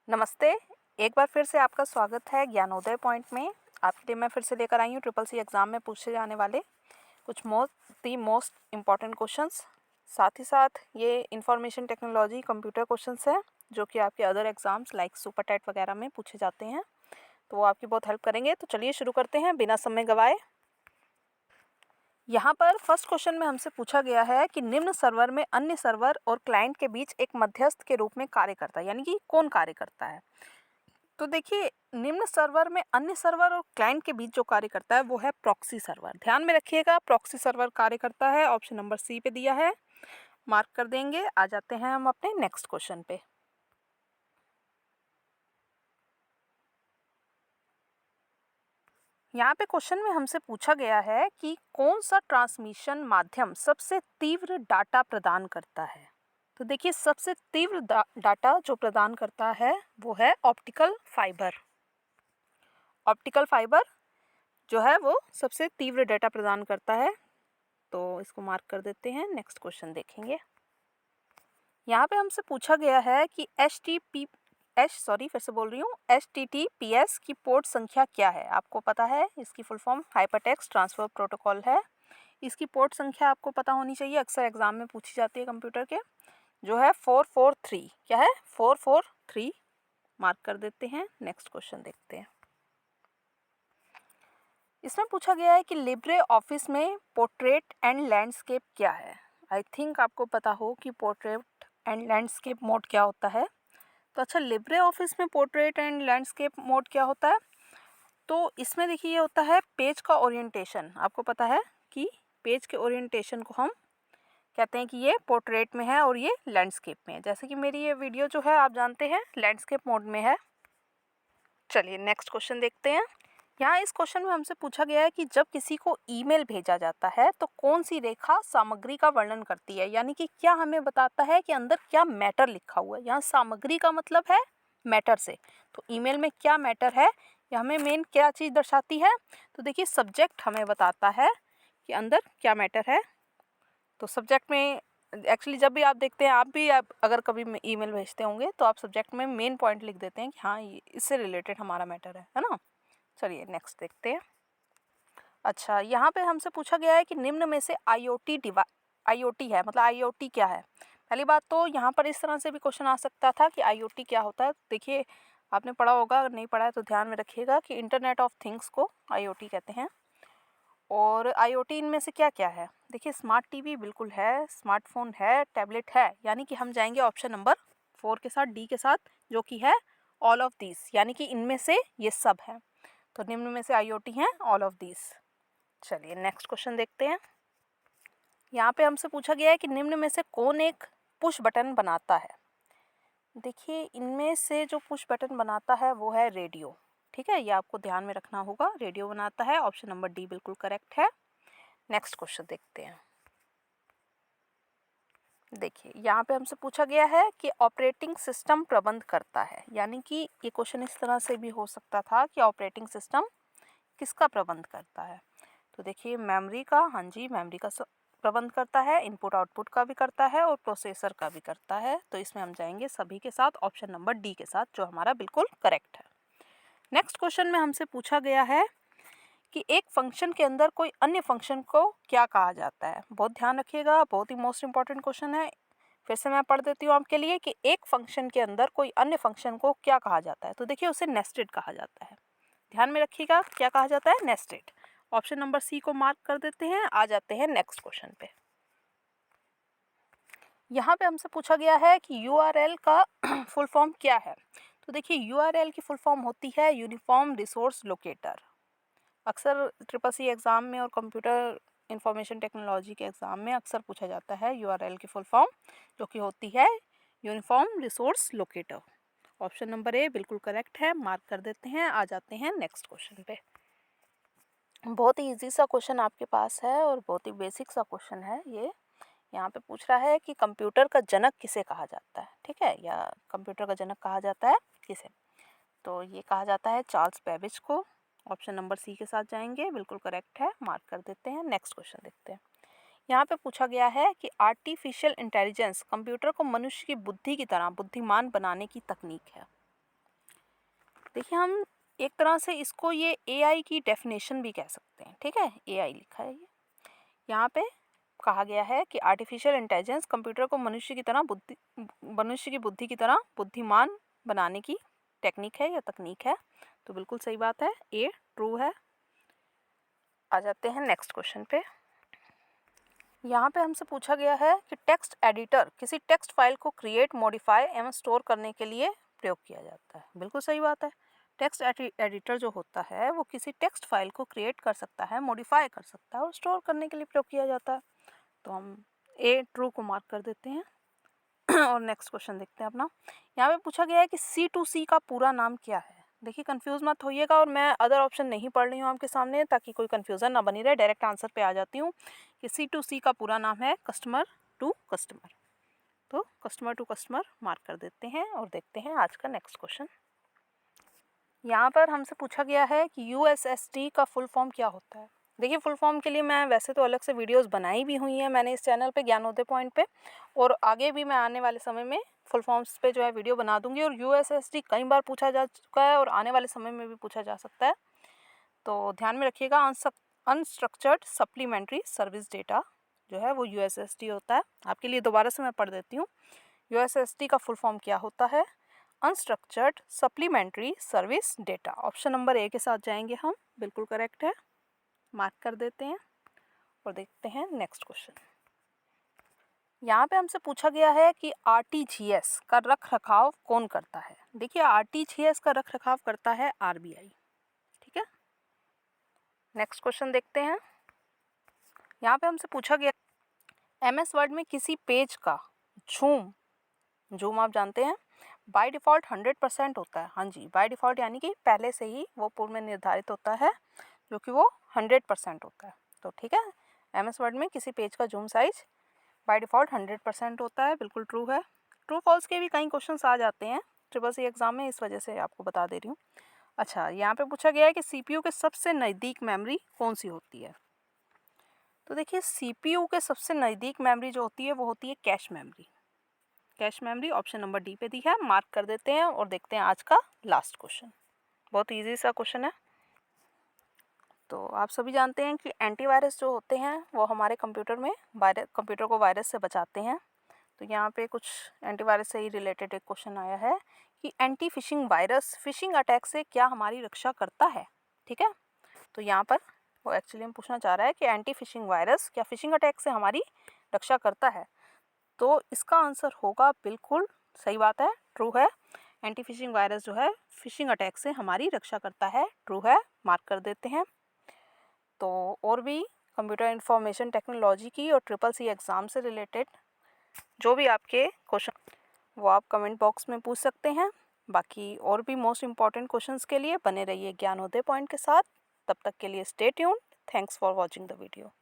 नमस्ते। एक बार फिर से आपका स्वागत है ज्ञानोदय पॉइंट में। आपके लिए मैं फिर से लेकर आई हूँ ट्रिपल सी एग्ज़ाम में पूछे जाने वाले कुछ मोस्ट इम्पॉर्टेंट क्वेश्चंस। साथ ही साथ ये इंफॉर्मेशन टेक्नोलॉजी कंप्यूटर क्वेश्चंस हैं जो कि आपके other exams like super TET वगैरह में पूछे जाते हैं, तो वो आपकी बहुत हेल्प करेंगे। तो चलिए शुरू करते हैं बिना समय गवाए। यहाँ पर फर्स्ट क्वेश्चन में हमसे पूछा गया है कि निम्न सर्वर में अन्य सर्वर और क्लाइंट के बीच एक मध्यस्थ के रूप में कार्य करता है, यानी कि कौन कार्य करता है। तो देखिए, निम्न सर्वर में अन्य सर्वर और क्लाइंट के बीच जो कार्य करता है वो है प्रॉक्सी सर्वर। ध्यान में रखिएगा, प्रॉक्सी सर्वर कार्य करता है। ऑप्शन नंबर सी पे दिया है, मार्क कर देंगे। आ जाते हैं हम अपने नेक्स्ट क्वेश्चन पे। यहाँ पे क्वेश्चन में हमसे पूछा गया है कि कौन सा ट्रांसमिशन माध्यम सबसे तीव्र डाटा प्रदान करता है। तो देखिए, सबसे तीव्र डाटा जो प्रदान करता है वो है ऑप्टिकल फाइबर। ऑप्टिकल फाइबर जो है वो सबसे तीव्र डाटा प्रदान करता है, तो इसको मार्क कर देते हैं। नेक्स्ट क्वेश्चन देखेंगे। यहाँ पे हमसे पूछा गया है कि HTTPS की पोर्ट संख्या क्या है। आपको पता है इसकी full form hypertext transfer protocol है। इसकी पोर्ट संख्या आपको पता होनी चाहिए, अक्सर एग्जाम में पूछी जाती है कंप्यूटर के, जो है 443। क्या है? 443। मार्क कर देते हैं। नेक्स्ट क्वेश्चन देखते हैं। इसमें पूछा गया है कि लिब्रे ऑफिस में पोर्ट्रेट एंड लैंडस्केप क्या है। आई थिंक आपको पता हो कि पोर्ट्रेट एंड लैंडस्केप मोड क्या होता है। तो अच्छा, लिब्रे ऑफिस में पोर्ट्रेट एंड लैंडस्केप मोड क्या होता है। तो इसमें देखिए, ये होता है पेज का ओरिएंटेशन। आपको पता है कि पेज के ओरिएंटेशन को हम कहते हैं कि ये पोर्ट्रेट में है और ये लैंडस्केप में है। जैसे कि मेरी ये वीडियो जो है आप जानते हैं लैंडस्केप मोड में है। चलिए नेक्स्ट क्वेश्चन देखते हैं। यहाँ इस क्वेश्चन में हमसे पूछा गया है कि जब किसी को ईमेल भेजा जाता है तो कौन सी रेखा सामग्री का वर्णन करती है, यानी कि क्या हमें बताता है कि अंदर क्या मैटर लिखा हुआ है। यहाँ सामग्री का मतलब है मैटर से, तो ईमेल में क्या मैटर है, या हमें मेन क्या चीज़ दर्शाती है। तो देखिए, सब्जेक्ट हमें बताता है कि अंदर क्या मैटर है। तो सब्जेक्ट में एक्चुअली जब भी आप देखते हैं, आप अगर कभी ईमेल भेजते होंगे तो आप सब्जेक्ट में मेन पॉइंट लिख देते हैं कि हाँ, ये इससे रिलेटेड हमारा मैटर है ना। चलिए नेक्स्ट देखते हैं। अच्छा, यहाँ पे हमसे पूछा गया है कि निम्न में से आईओटी है, मतलब आईओटी क्या है। पहली बात तो यहाँ पर इस तरह से भी क्वेश्चन आ सकता था कि आईओटी क्या होता है। देखिए, आपने पढ़ा होगा, अगर नहीं पढ़ा है तो ध्यान में रखिएगा कि इंटरनेट ऑफ थिंग्स को आईओटी कहते हैं। और आईओटी इनमें से क्या क्या है। देखिए, स्मार्ट टीवी बिल्कुल है, स्मार्टफोन है, टैबलेट है, यानी कि हम जाएंगे ऑप्शन नंबर 4 के साथ, डी के साथ, जो कि है ऑल ऑफ दीज, यानी कि इनमें से ये सब है। तो निम्न में से आईओटी हैं ऑल ऑफ दीज। चलिए नेक्स्ट क्वेश्चन देखते हैं। यहाँ पे हमसे पूछा गया है कि निम्न में से कौन एक पुश बटन बनाता है। देखिए, इनमें से जो पुश बटन बनाता है वो है रेडियो। ठीक है, ये आपको ध्यान में रखना होगा, रेडियो बनाता है। ऑप्शन नंबर डी बिल्कुल करेक्ट है। नेक्स्ट क्वेश्चन देखते हैं। देखिए, यहाँ पे हमसे पूछा गया है कि ऑपरेटिंग सिस्टम प्रबंध करता है, यानी कि ये क्वेश्चन इस तरह से भी हो सकता था कि ऑपरेटिंग सिस्टम किसका प्रबंध करता है। तो देखिए, मेमोरी का, हाँ जी, मेमोरी का प्रबंध करता है, इनपुट आउटपुट का भी करता है और प्रोसेसर का भी करता है। तो इसमें हम जाएंगे सभी के साथ, ऑप्शन नंबर डी के साथ, जो हमारा बिल्कुल करेक्ट है। नेक्स्ट क्वेश्चन में हमसे पूछा गया है कि एक फंक्शन के अंदर कोई अन्य फंक्शन को क्या कहा जाता है। बहुत ध्यान रखिएगा, बहुत ही मोस्ट इंपॉर्टेंट क्वेश्चन है। फिर से मैं पढ़ देती हूँ आपके लिए कि एक फंक्शन के अंदर कोई अन्य फंक्शन को क्या कहा जाता है। तो देखिए, उसे नेस्टेड कहा जाता है। ध्यान में रखिएगा, क्या कहा जाता है, नेस्टेड। ऑप्शन नंबर सी को मार्क कर देते हैं। आ जाते हैं नेक्स्ट क्वेश्चन पे। यहाँ पे हमसे पूछा गया है कि यूआरएल का फुल फॉर्म क्या है। तो देखिए, यूआरएल की फुल फॉर्म होती है यूनिफॉर्म रिसोर्स लोकेटर। अक्सर ट्रिपल सी एग्ज़ाम में और कंप्यूटर इंफॉर्मेशन टेक्नोलॉजी के एग्ज़ाम में अक्सर पूछा जाता है यूआरएल की फुल फॉर्म, जो कि होती है uniform resource locator. Option number A बिल्कुल करेक्ट है, मार्क कर देते हैं। आ जाते हैं नेक्स्ट क्वेश्चन पे। बहुत ही इजी सा क्वेश्चन आपके पास है और बहुत ही बेसिक सा क्वेश्चन है ये। यहाँ पे पूछ रहा है कि कंप्यूटर का जनक किसे कहा जाता है। ठीक है, या कंप्यूटर का जनक कहा जाता है किसे। तो ये कहा जाता है चार्ल्स बेबेज को। ऑप्शन नंबर सी के साथ जाएंगे, बिल्कुल करेक्ट है, मार्क कर देते हैं। नेक्स्ट क्वेश्चन देखते हैं। यहाँ पे पूछा गया है कि आर्टिफिशियल इंटेलिजेंस कंप्यूटर को मनुष्य की बुद्धि की तरह बुद्धिमान बनाने की तकनीक है। देखिए हम एक तरह से इसको ये एआई की डेफिनेशन भी कह सकते हैं, ठीक है। एआई लिखा है ये, यहाँ पे कहा गया है कि आर्टिफिशियल इंटेलिजेंस कंप्यूटर को मनुष्य की बुद्धि की तरह बुद्धिमान बनाने की टेक्निक है या तकनीक है। तो बिल्कुल सही बात है, ए ट्रू है। आ जाते हैं नेक्स्ट क्वेश्चन पे। यहाँ पे हमसे पूछा गया है कि टेक्स्ट एडिटर किसी टेक्स्ट फाइल को क्रिएट, मॉडिफाई एवं स्टोर करने के लिए प्रयोग किया जाता है। बिल्कुल सही बात है, टेक्स्ट एडिटर जो होता है वो किसी टेक्स्ट फाइल को क्रिएट कर सकता है, मॉडिफाई कर सकता है और स्टोर करने के लिए प्रयोग किया जाता है। तो हम ए ट्रू को मार्क कर देते हैं और नेक्स्ट क्वेश्चन देखते हैं अपना। यहाँ पे पूछा गया है कि C2C का पूरा नाम क्या है। देखिए कंफ्यूज मत होइएगा, और मैं अदर ऑप्शन नहीं पढ़ रही हूँ आपके सामने ताकि कोई कंफ्यूजन ना बनी रहे। डायरेक्ट आंसर पे आ जाती हूँ कि C2C का पूरा नाम है कस्टमर टू कस्टमर। तो कस्टमर टू कस्टमर मार्क कर देते हैं और देखते हैं आज का नेक्स्ट क्वेश्चन। यहाँ पर हमसे पूछा गया है कि USSD का फुल फॉर्म क्या होता है। देखिए फुल फॉर्म के लिए मैं वैसे तो अलग से वीडियोस बनाई भी हुई हैं मैंने इस चैनल पे ज्ञानोदय पॉइंट पे, और आगे भी मैं आने वाले समय में फुल फॉर्म्स पे जो है वीडियो बना दूंगी। और USSD कई बार पूछा जा चुका है और आने वाले समय में भी पूछा जा सकता है, तो ध्यान में रखिएगा। अनस्ट्रक्चर्ड सप्लीमेंट्री सर्विस डेटा जो है वो USSD होता है। आपके लिए दोबारा से मैं पढ़ देती हूँ। USSD का फुल फॉर्म क्या होता है? Unstructured supplementary service data. Option number A के साथ जाएंगे हम, बिल्कुल करेक्ट है, मार्क कर देते हैं और देखते हैं नेक्स्ट क्वेश्चन। यहाँ पे हमसे पूछा गया है कि RTGS का रख रखाव कौन करता है। देखिए RTGS का रख रखाव करता है RBI, ठीक है। नेक्स्ट क्वेश्चन देखते हैं। यहाँ पे हमसे पूछा गया MS वर्ड में किसी पेज का जूम आप जानते हैं बाय डिफ़ॉल्ट 100% होता है। हाँ जी, बाय डिफ़ॉल्ट यानी कि पहले से ही वो पूर्व में निर्धारित होता है जो कि वो 100% होता है। तो ठीक है, MS वर्ड में किसी पेज का जूम साइज बाय डिफ़ॉल्ट 100% होता है, बिल्कुल ट्रू है। ट्रू फॉल्स के भी कई क्वेश्चंस आ जाते हैं CCC एग्ज़ाम में, इस वजह से आपको बता दे रही हूँ। अच्छा, यहाँ पे पूछा गया है कि CPU के सबसे नज़दीक मेमोरी कौन सी होती है। तो देखिए CPU के सबसे नज़दीक मेमोरी जो होती है वो होती है cache memory. Cache memory option number D पे दी है, मार्क कर देते हैं और देखते हैं आज का लास्ट क्वेश्चन। बहुत इजी सा क्वेश्चन है। तो आप सभी जानते हैं कि एंटीवायरस जो होते हैं वो हमारे कंप्यूटर को वायरस से बचाते हैं। तो यहाँ पे कुछ एंटीवायरस से ही रिलेटेड एक क्वेश्चन आया है कि anti fishing virus phishing attack से क्या हमारी रक्षा करता है, ठीक है। तो यहाँ पर वो एक्चुअली में पूछना चाह रहा है कि एंटी फिशिंग वायरस क्या फिशिंग अटैक से हमारी रक्षा करता है। तो इसका आंसर होगा बिल्कुल सही बात है, ट्रू है। एंटी फिशिंग वायरस जो है फिशिंग अटैक से हमारी रक्षा करता है, ट्रू है, मार्क कर देते हैं। तो और भी कंप्यूटर इंफॉर्मेशन टेक्नोलॉजी की और CCC एग्ज़ाम से रिलेटेड जो भी आपके क्वेश्चन वो आप कमेंट बॉक्स में पूछ सकते हैं। बाकी और भी मोस्ट इम्पॉर्टेंट क्वेश्चंस के लिए बने रहिए ज्ञानोदय पॉइंट के साथ। तब तक के लिए stay tuned. Thanks for watching the video.